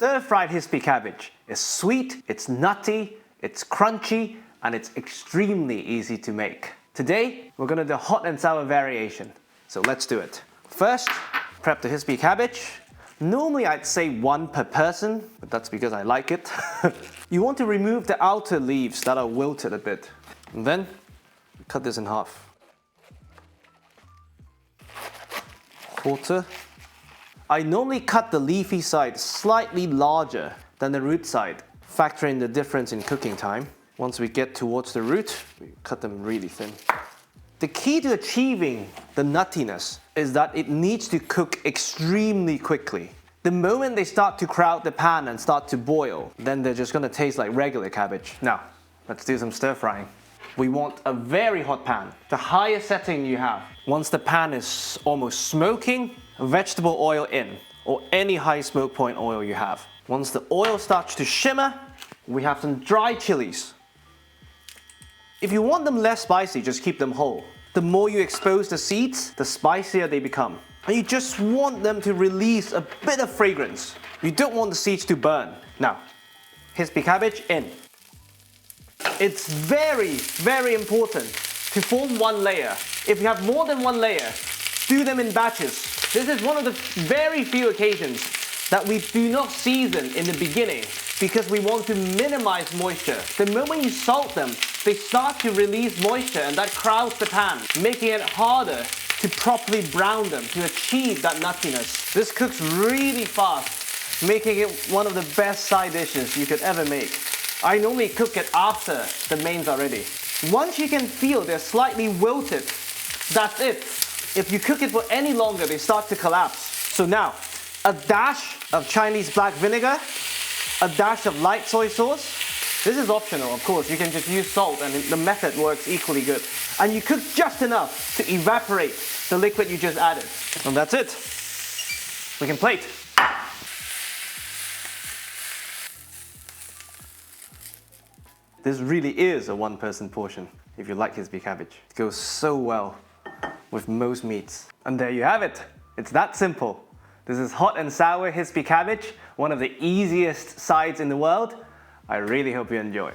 Stir-fried Hispi cabbage is sweet, it's nutty, it's crunchy, and it's extremely easy to make. Today, we're gonna do the hot and sour variation. So let's do it. First, prep the Hispi cabbage. Normally I'd say 1 per person, but that's because I like it. You want to remove the outer leaves that are wilted a bit. And then, cut this in half. Quarter. I normally cut the leafy side slightly larger than the root side, factoring the difference in cooking time. Once we get towards the root, we cut them really thin. The key to achieving the nuttiness is that it needs to cook extremely quickly. The moment they start to crowd the pan and start to boil, then they're just gonna taste like regular cabbage. Now, let's do some stir frying. We want a very hot pan, the highest setting you have. Once the pan is almost smoking, vegetable oil in, or any high smoke point oil you have. Once the oil starts to shimmer, we have some dry chilies. If you want them less spicy, just keep them whole. The more you expose the seeds, the spicier they become. And you just want them to release a bit of fragrance. You don't want the seeds to burn. Now, Hispi cabbage in. It's very, very important to form one layer. If you have more than one layer, do them in batches. This is one of the very few occasions that we do not season in the beginning because we want to minimize moisture. The moment you salt them, they start to release moisture and that crowds the pan, making it harder to properly brown them to achieve that nuttiness. This cooks really fast, making it one of the best side dishes you could ever make. I normally cook it after the mains are ready. Once you can feel they're slightly wilted, that's it. If you cook it for any longer, they start to collapse. So now, a dash of Chinese black vinegar, a dash of light soy sauce. This is optional, of course. You can just use salt and the method works equally good. And you cook just enough to evaporate the liquid you just added. And that's it. We can plate. This really is a 1-person portion if you like Hispi cabbage. It goes so well with most meats. And there you have it. It's that simple. This is hot and sour Hispi cabbage, one of the easiest sides in the world. I really hope you enjoy.